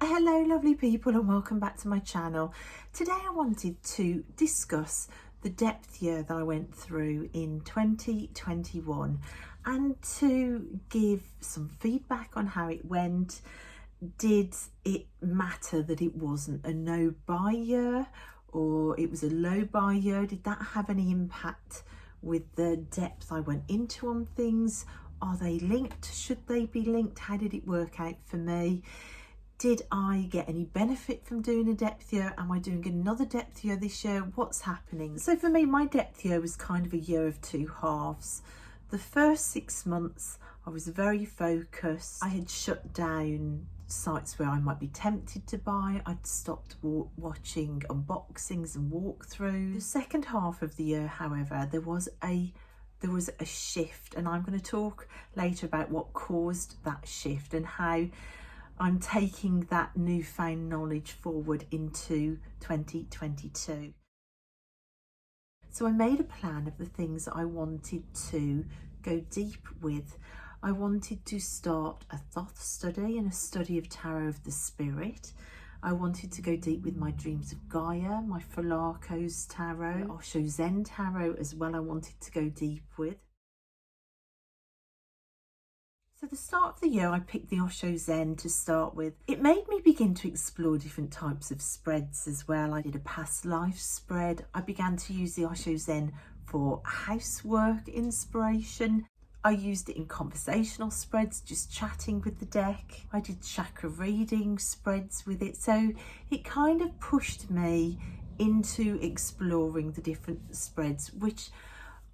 Hello lovely people and welcome back to my channel. Today I wanted to discuss the depth year that I went through in 2021 and to give some feedback on how it went. Did it matter that it wasn't a no buy year or it was a low buy year? Did that have any impact with the depth I went into on things? Are they linked? Should they be linked? How did it work out for me? Did I get any benefit from doing a depth year? Am I doing another depth year this year? What's happening? So for me, my depth year was kind of a year of two halves. The first 6 months, I was very focused. I had shut down sites where I might be tempted to buy. I'd stopped watching unboxings and walkthroughs. The second half of the year, however, there was a shift, and I'm going to talk later about what caused that shift and how I'm taking that newfound knowledge forward into 2022. So I made a plan of the things that I wanted to go deep with. I wanted to start a Thoth study and a study of Tarot of the Spirit. I wanted to go deep with my Dreams of Gaia, my Philarko's Tarot, Osho Zen Tarot as well. I wanted to go deep with. So the start of the year, I picked the Osho Zen to start with. It made me begin to explore different types of spreads as well. I did a past life spread. I began to use the Osho Zen for housework inspiration. I used it in conversational spreads, just chatting with the deck. I did chakra reading spreads with it. So it kind of pushed me into exploring the different spreads, which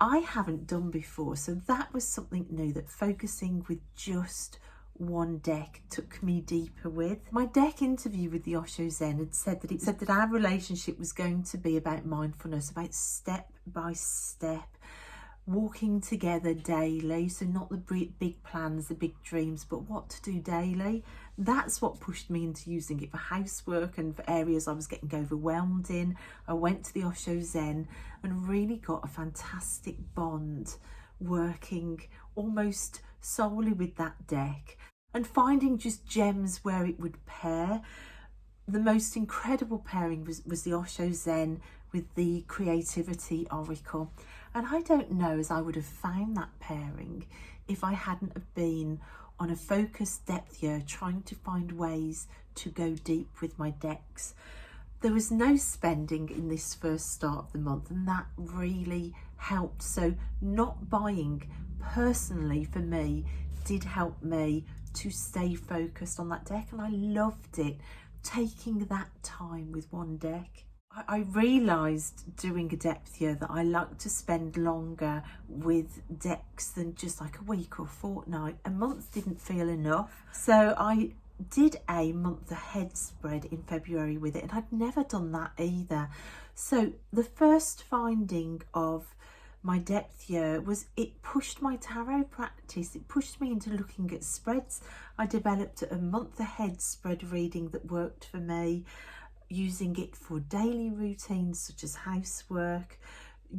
I haven't done before. So that was something new, that focusing with just one deck took me deeper with. My deck interview with the Osho Zen had said that our relationship was going to be about mindfulness, about step by step, walking together daily. So not the big plans, the big dreams, but what to do daily. That's what pushed me into using it for housework and for areas I was getting overwhelmed in. I went to the Osho Zen and really got a fantastic bond working almost solely with that deck and finding just gems where it would pair. The most incredible pairing was the Osho Zen with the Creativity Oracle. And I don't know as I would have found that pairing if I hadn't have been on a focused depth year trying to find ways to go deep with my decks. There was no spending in this first start of the month, and that really helped. So not buying personally for me did help me to stay focused on that deck, and I loved it, taking that time with one deck. I realised doing a depth year that I like to spend longer with decks than just like a week or a fortnight. A month didn't feel enough. So I did a month ahead spread in February with it, and I'd never done that either. So the first finding of my depth year was it pushed my tarot practice. It pushed me into looking at spreads. I developed a month ahead spread reading that worked for me, using it for daily routines such as housework,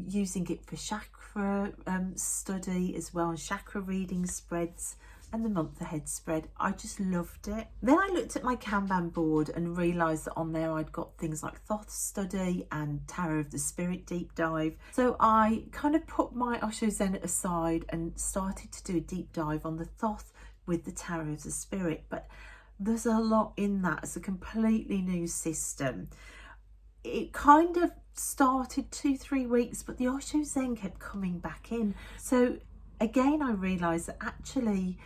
using it for chakra study as well, and chakra reading spreads, and the month ahead spread. I just loved it. Then I looked at my Kanban board and realised that on there I'd got things like Thoth study and Tarot of the Spirit deep dive. So I kind of put my Osho Zen aside and started to do a deep dive on the Thoth with the Tarot of the Spirit. But there's a lot in that. It's a completely new system. It kind of started 2-3 weeks, but the Osho Zen kept coming back in. So again, I realised that actually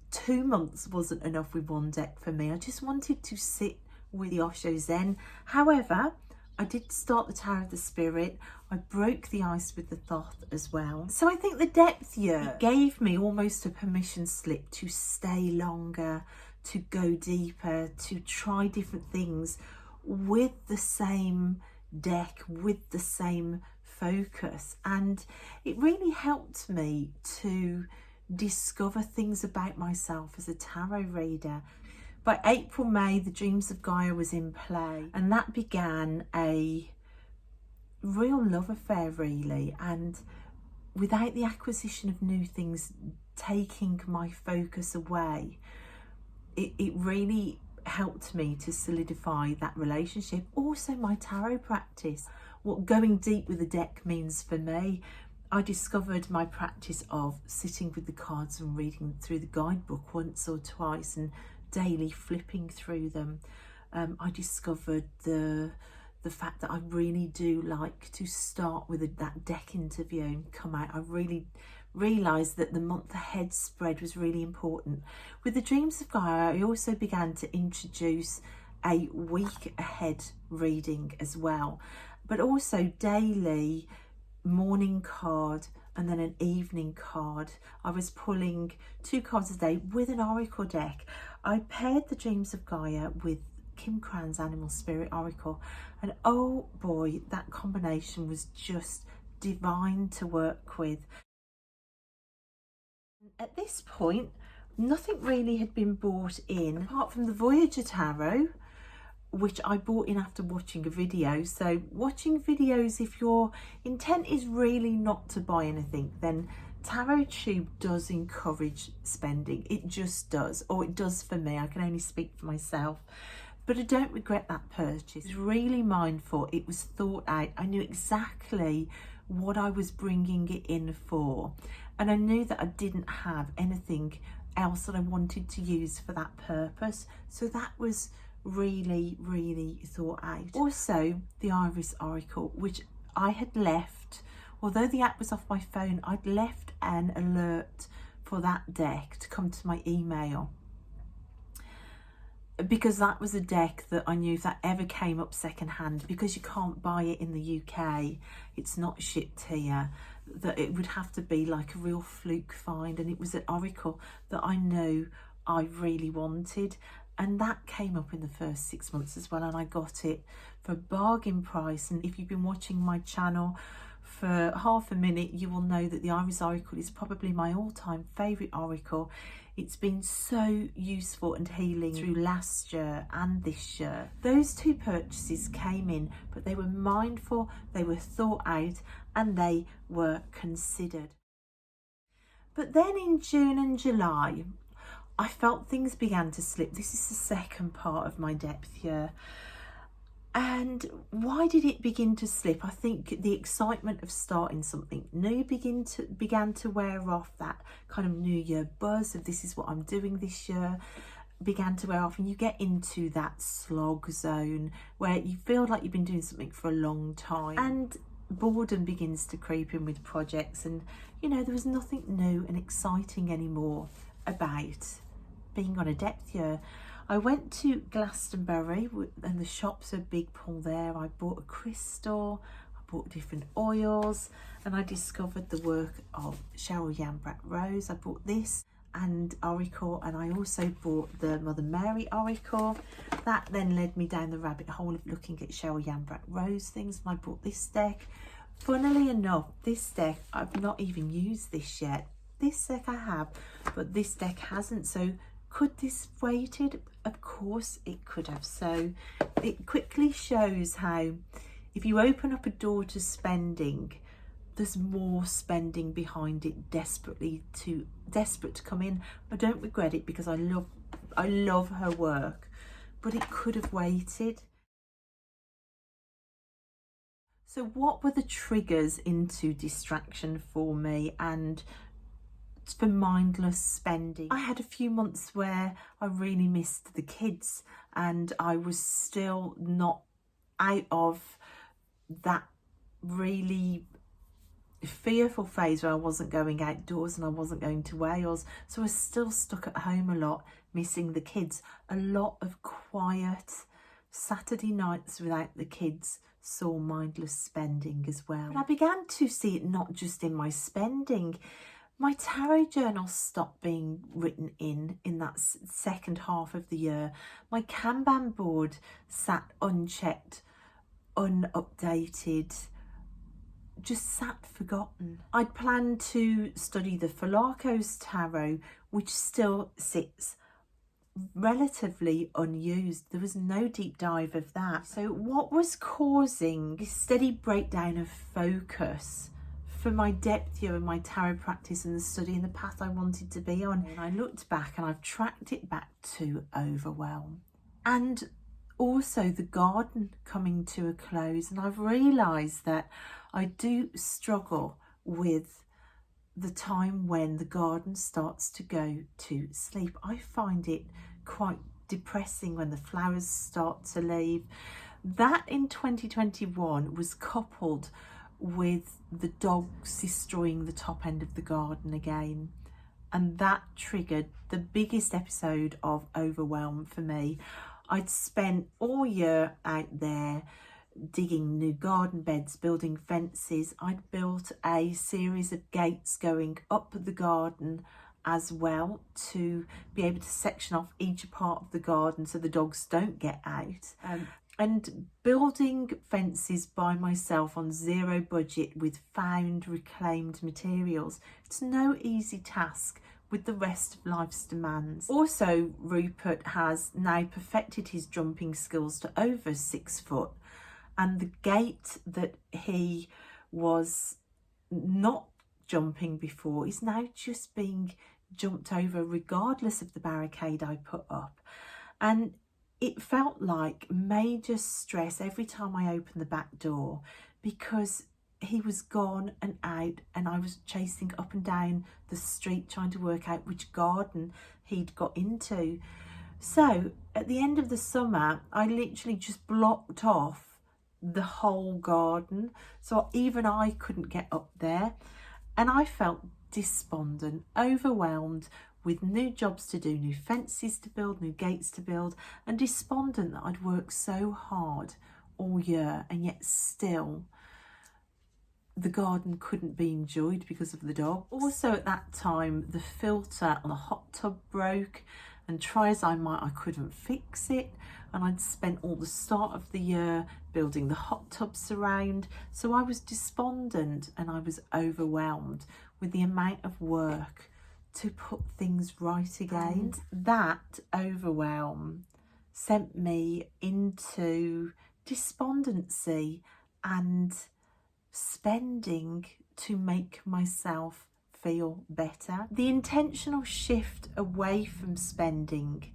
2 months wasn't enough with one deck for me. I just wanted to sit with the Osho Zen. However, I did start the Tarot of the Spirit. I broke the ice with the Thoth as well. So I think the depth year gave me almost a permission slip to stay longer, to go deeper, to try different things with the same deck, with the same focus. And it really helped me to discover things about myself as a tarot reader. By April, May, the Dreams of Gaia was in play, and that began a real love affair really. And without the acquisition of new things taking my focus away, it really helped me to solidify that relationship. Also my tarot practice, what going deep with the deck means for me. I discovered my practice of sitting with the cards and reading through the guidebook once or twice and daily flipping through them. I discovered the fact that I really do like to start with that deck interview and come out. I really realised that the month ahead spread was really important. With the Dreams of Gaia, I also began to introduce a week ahead reading as well, but also daily morning card and then an evening card. I was pulling 2 cards a day with an oracle deck. I paired the Dreams of Gaia with Kim Cran's Animal Spirit Oracle, and oh boy, that combination was just divine to work with. At this point, nothing really had been bought in apart from the Voyager Tarot, which I bought in after watching a video. So watching videos, if your intent is really not to buy anything, then TarotTube does encourage spending. It just does, or it does for me. I can only speak for myself. But I don't regret that purchase. It was really mindful. It was thought out. I knew exactly what I was bringing it in for. And I knew that I didn't have anything else that I wanted to use for that purpose. So that was really, really thought out. Also, the Iris Oracle, which I had left, although the app was off my phone, I'd left an alert for that deck to come to my email, because that was a deck that I knew if that ever came up secondhand, because you can't buy it in the UK, it's not shipped here, that it would have to be like a real fluke find. And it was an oracle that I know I really wanted, and that came up in the first 6 months as well, and I got it for a bargain price. And if you've been watching my channel for half a minute, you will know that the Iris Oracle is probably my all-time favourite oracle. It's been so useful and healing through last year and this year. Those 2 purchases came in, but they were mindful, they were thought out, and they were considered. But then in June and July, I felt things began to slip. This is the second part of my depth year. And why did it begin to slip? I think the excitement of starting something new began to wear off. That kind of New Year buzz of this is what I'm doing this year began to wear off, and you get into that slog zone where you feel like you've been doing something for a long time, and boredom begins to creep in with projects. And you know, there was nothing new and exciting anymore about being on a depth year. I went to Glastonbury and the shops are big pull there. I bought a crystal, I bought different oils, and I discovered the work of Cheryl Yambrat Rose. I bought this and Oracle, and I also bought the Mother Mary Oracle. That then led me down the rabbit hole of looking at Cheryl Yambrat Rose things, and I bought this deck. Funnily enough, this deck, I've not even used this yet. This deck I have, but this deck hasn't. So could this have waited? Of course it could have. So it quickly shows how if you open up a door to spending, there's more spending behind it, desperate to come in. I don't regret it because I love her work, but it could have waited. So what were the triggers into distraction for me and for mindless spending? I had a few months where I really missed the kids, and I was still not out of that really fearful phase where I wasn't going outdoors and I wasn't going to Wales. So I was still stuck at home a lot, missing the kids. A lot of quiet Saturday nights without the kids saw mindless spending as well. And I began to see it not just in my spending. My tarot journal stopped being written in that second half of the year. My Kanban board sat unchecked, unupdated, just sat forgotten. I'd planned to study the Falakos Tarot, which still sits relatively unused. There was no deep dive of that. So what was causing this steady breakdown of focus for my depth year and my tarot practice and the study and the path I wanted to be on? And I looked back and I've tracked it back to overwhelm. and also the garden coming to a close. And I've realised that I do struggle with the time when the garden starts to go to sleep. I find it quite depressing when the flowers start to leave. That in 2021 was coupled with the dogs destroying the top end of the garden again, and that triggered the biggest episode of overwhelm for me. I'd spent all year out there digging new garden beds, building fences. I'd built a series of gates going up the garden as well to be able to section off each part of the garden so the dogs don't get out. And building fences by myself on zero budget with found reclaimed materials, it's no easy task with the rest of life's demands. Also, Rupert has now perfected his jumping skills to over 6 foot, and the gate that he was not jumping before is now just being jumped over regardless of the barricade I put up. And it felt like major stress every time I opened the back door, because he was gone and out, and I was chasing up and down the street trying to work out which garden he'd got into. So at the end of the summer, I literally just blocked off the whole garden, so even I couldn't get up there. And I felt despondent, overwhelmed, with new jobs to do, new fences to build, new gates to build, and despondent that I'd worked so hard all year and yet still the garden couldn't be enjoyed because of the dog. Also at that time, the filter on the hot tub broke, and try as I might, I couldn't fix it. And I'd spent all the start of the year building the hot tub surround. So I was despondent and I was overwhelmed with the amount of work to put things right again. And that overwhelm sent me into despondency and spending to make myself feel better. The intentional shift away from spending,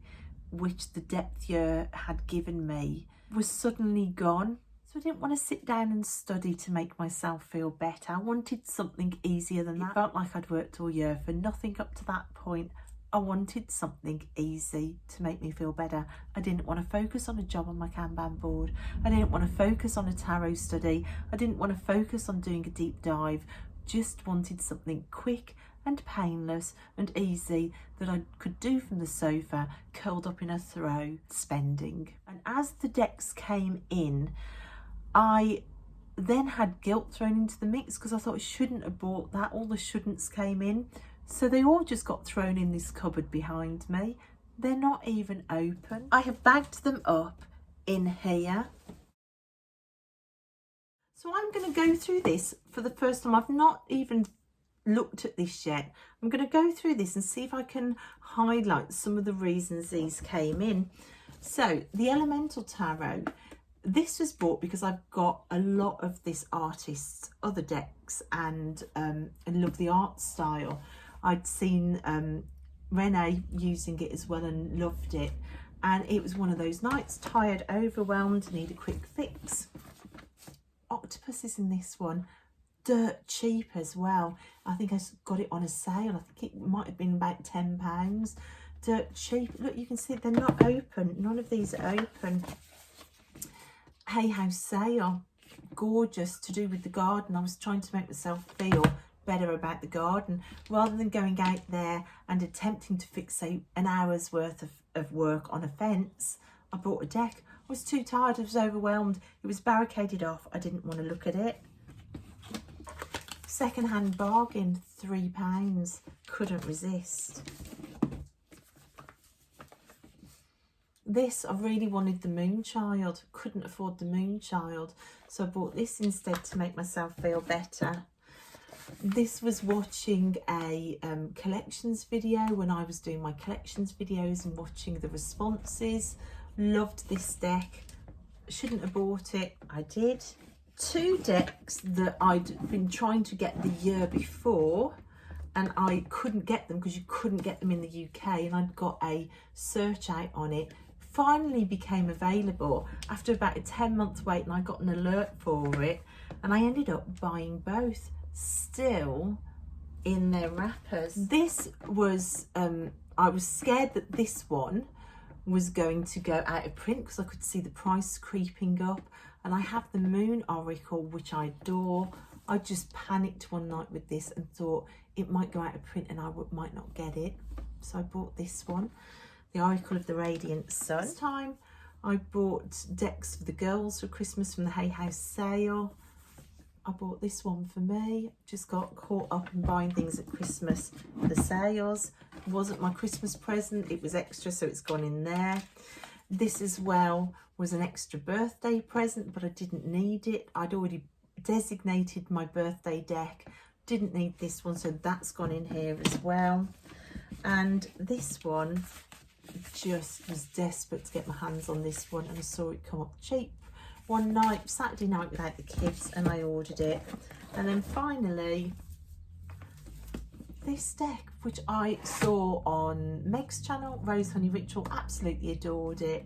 which the depth year had given me, was suddenly gone. So I didn't want to sit down and study to make myself feel better. I wanted something easier than that. It felt like I'd worked all year for nothing up to that point. I wanted something easy to make me feel better. I didn't want to focus on a job on my Kanban board. I didn't want to focus on a tarot study. I didn't want to focus on doing a deep dive. Just wanted something quick and painless and easy that I could do from the sofa, curled up in a throw, spending. And as the decks came in, I then had guilt thrown into the mix, because I thought I shouldn't have bought that. All the shouldn'ts came in. So they all just got thrown in this cupboard behind me. They're not even open. I have bagged them up in here. So I'm going to go through this for the first time. I've not even looked at this yet. I'm going to go through this and see if I can highlight some of the reasons these came in. So the Elemental Tarot, this was bought because I've got a lot of this artist's other decks and love the art style. I'd seen Renee using it as well and loved it. And it was one of those nights, tired, overwhelmed, need a quick fix. Octopus is in this one, dirt cheap as well. I think I got it on a sale. I think it might have been about £10. Dirt cheap. Look, you can see they're not open. None of these are open. Hay House sale. Gorgeous, to do with the garden. I was trying to make myself feel better about the garden rather than going out there and attempting to fix, say, an hour's worth of work on a fence. I bought a deck. I was too tired, I was overwhelmed. It was barricaded off. I didn't want to look at it. Second-hand bargain, £3. Couldn't resist. This, I really wanted the Moonchild. Couldn't afford the Moonchild. So I bought this instead to make myself feel better. This was watching a collections video when I was doing my collections videos and watching the responses. Loved this deck. Shouldn't have bought it. I did. 2 decks that I'd been trying to get the year before and I couldn't get them because you couldn't get them in the UK, and I'd got a search out on it finally became available after about a 10-month wait, and I got an alert for it, and I ended up buying both, still in their wrappers. This was, I was scared that this one was going to go out of print because I could see the price creeping up, and I have the Moon Oracle, which I adore. I just panicked one night with this and thought it might go out of print and I might not get it. So I bought this one, the Oracle of the Radiant Sun. This time I bought decks for the girls for Christmas from the Hay House sale. I bought this one for me. Just got caught up in buying things at Christmas for the sales. It wasn't my Christmas present, it was extra, so it's gone in there. This as well was an extra birthday present, but I didn't need it. I'd already designated my birthday deck, didn't need this one, so that's gone in here as well. And this one, just was desperate to get my hands on this one, and I saw it come up cheap one night, Saturday night without the kids, and I ordered it. And then finally this deck, which I saw on Meg's channel, Rose Honey Ritual, absolutely adored it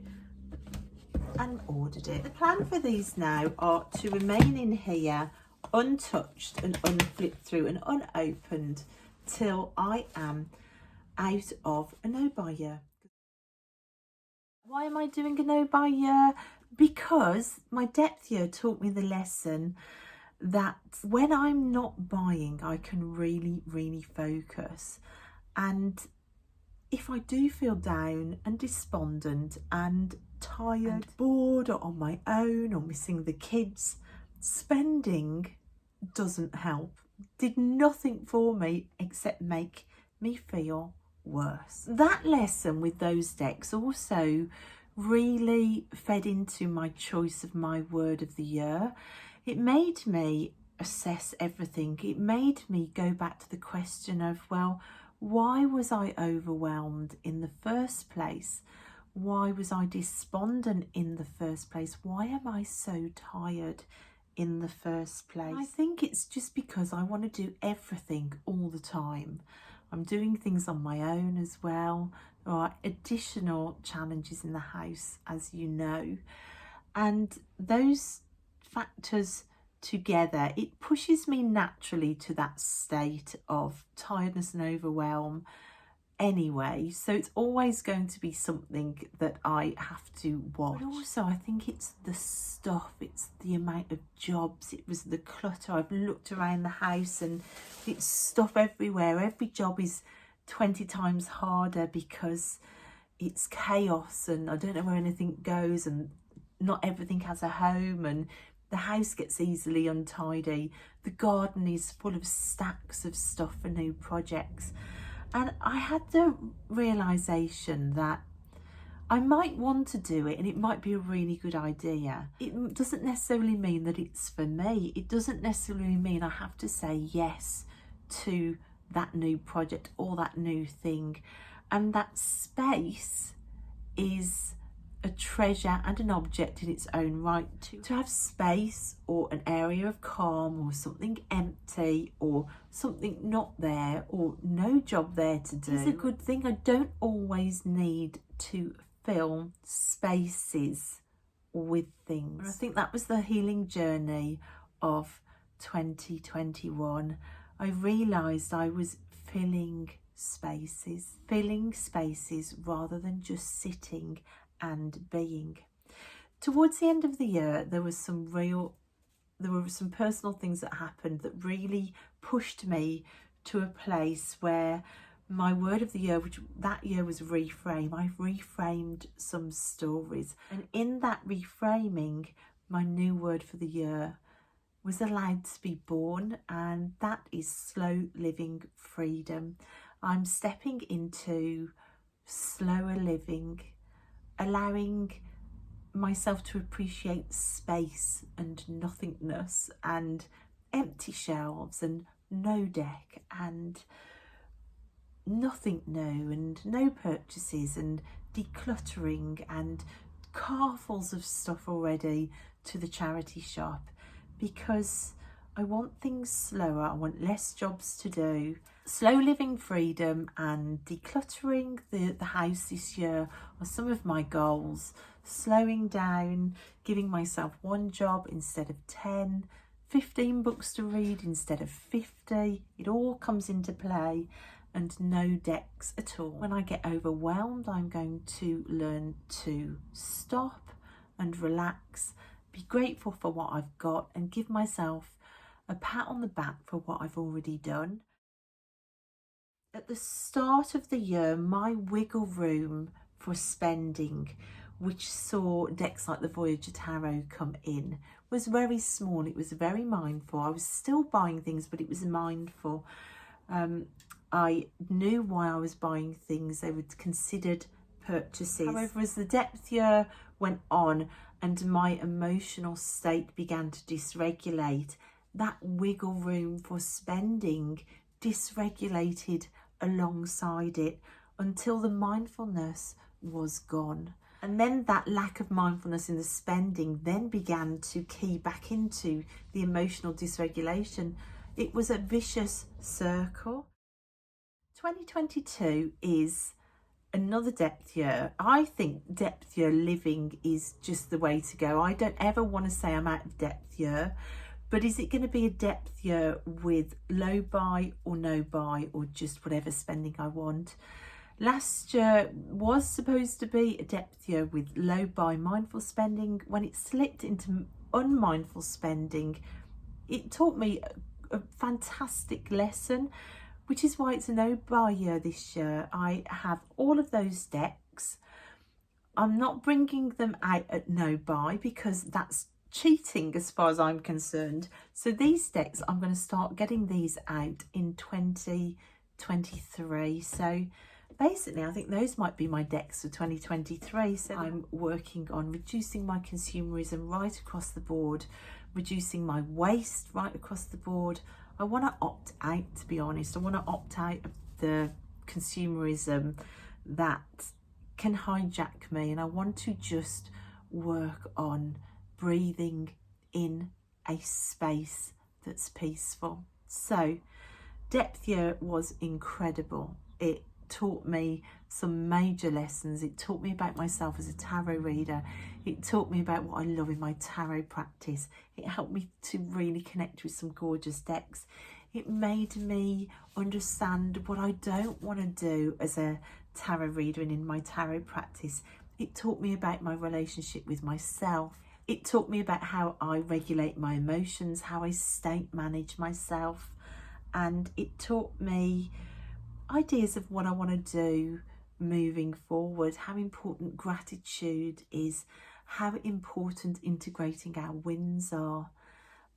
and ordered it. The plan for these now are to remain in here untouched and unflipped through and unopened till I am out of a no-buy year. Why am I doing a no-buy year? Because my depth year taught me the lesson that when I'm not buying, I can really focus. And if I do feel down and despondent and tired, and bored, or on my own, or missing the kids, spending doesn't help. Did nothing for me except make me feel worse. That lesson with those decks also really fed into my choice of my word of the year. It made me assess everything. It made me go back to the question of, well, why was I overwhelmed in the first place? Why was I despondent in the first place? Why am I so tired in the first place? I think it's just because I want to do everything all the time. I'm doing things on my own as well. There are additional challenges in the house, as you know, and those factors together, it pushes me naturally to that state of tiredness and overwhelm anyway. So it's always going to be something that I have to watch. But also I think it's the stuff, it's the amount of jobs, it was the clutter. I've looked around the house and it's stuff everywhere. Every job is 20 times harder because it's chaos and I don't know where anything goes and not everything has a home, and the house gets easily untidy. The garden is full of stacks of stuff for new projects. And I had the realisation that I might want to do it and it might be a really good idea. It doesn't necessarily mean that it's for me. It doesn't necessarily mean I have to say yes to that new project or that new thing. And that space is a treasure and an object in its own right. To have space or an area of calm or something empty or something not there or no job there to do is a good thing. I don't always need to fill spaces with things. And I think that was the healing journey of 2021. I realised I was filling spaces rather than just sitting and being. Towards the end of the year, there were some personal things that happened that really pushed me to a place where my word of the year, which that year was reframe, I've reframed some stories, and in that reframing, my new word for the year was allowed to be born, and that is slow living freedom. I'm stepping into slower living, allowing myself to appreciate space and nothingness and empty shelves and no deck and nothing new and no purchases and decluttering and carfuls of stuff already to the charity shop, because I want things slower, I want less jobs to do. slow living freedom and decluttering the house this year are some of my goals. Slowing down, giving myself one job instead of 10, 15 books to read instead of 50. It all comes into play, and no decks at all. When I get overwhelmed, I'm going to learn to stop and relax, be grateful for what I've got, and give myself a pat on the back for what I've already done. At the start of the year, my wiggle room for spending, which saw decks like the Voyager Tarot come in, was very small. It was very mindful. I was still buying things, but it was mindful. I knew why I was buying things. They were considered purchases. However, as the depth year went on and my emotional state began to dysregulate, that wiggle room for spending dysregulated alongside it until the mindfulness was gone. And then that lack of mindfulness in the spending then began to key back into the emotional dysregulation. It was a vicious circle. 2022 is another depth year. I think depth year living is just the way to go. I don't ever want to say I'm out of depth year, but is it going to be a depth year with low buy or no buy or just whatever spending I want? Last year was supposed to be a depth year with low buy mindful spending. When it slipped into unmindful spending, it taught me a fantastic lesson, which is why it's a no buy year this year. I have all of those decks. I'm not bringing them out at no buy because that's cheating as far as I'm concerned. So these decks, I'm going to start getting these out in 2023. So basically, I think those might be my decks for 2023. So I'm working on reducing my consumerism right across the board, reducing my waste right across the board. I want to opt out, to be honest. I want to opt out of the consumerism that can hijack me, and I want to just work on breathing in a space that's peaceful. So depth year was incredible. It taught me some major lessons. It taught me about myself as a tarot reader. It taught me about what I love in my tarot practice. It helped me to really connect with some gorgeous decks. It made me understand what I don't want to do as a tarot reader and in my tarot practice. It taught me about my relationship with myself. It taught me about how I regulate my emotions, how I state manage myself, and it taught me ideas of what I want to do moving forward, how important gratitude is, how important integrating our wins are,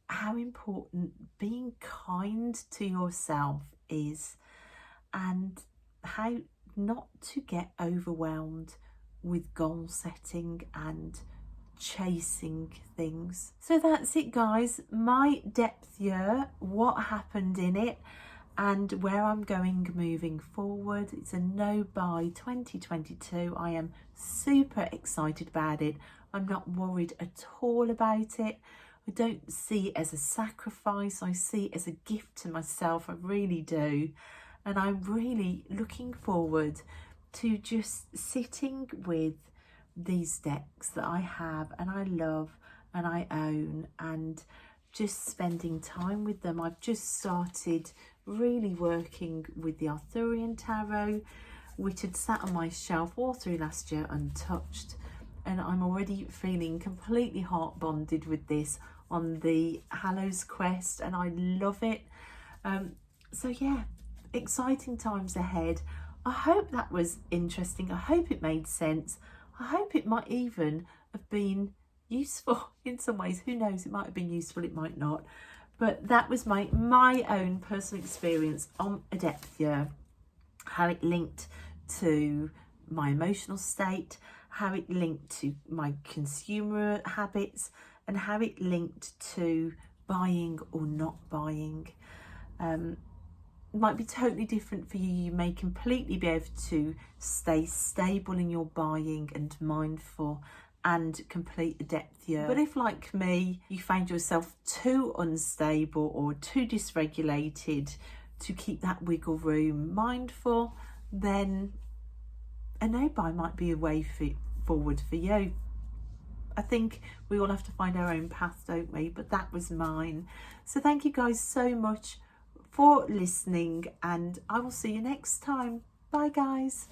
how important being kind to yourself is, and how not to get overwhelmed with goal setting and chasing things. So that's it, guys. My depth year, what happened in it, and where I'm going moving forward. It's a no buy 2022. I am super excited about it. I'm not worried at all about it. I don't see it as a sacrifice. I see it as a gift to myself. I really do. And I'm really looking forward to just sitting with these decks that I have and I love and I own, and just spending time with them. I've just started really working with the Arthurian Tarot, which had sat on my shelf all through last year untouched, and I'm already feeling completely heart bonded with this on the Hallows quest, and I love it. So yeah, exciting times ahead. I hope that was interesting. I hope it made sense. I hope it might even have been useful in some ways. Who knows, it might have been useful, it might not. But that was my own personal experience on a depth year, how it linked to my emotional state, how it linked to my consumer habits, and how it linked to buying or not buying. Might be totally different for you. You may completely be able to stay stable in your buying and mindful and complete a depth year. But if, like me, you find yourself too unstable or too dysregulated to keep that wiggle room. Mindful, then a no-buy might be a way forward for you. I think we all have to find our own path, don't we? But that was mine. So thank you guys so much for listening, and I will see you next time. Bye guys.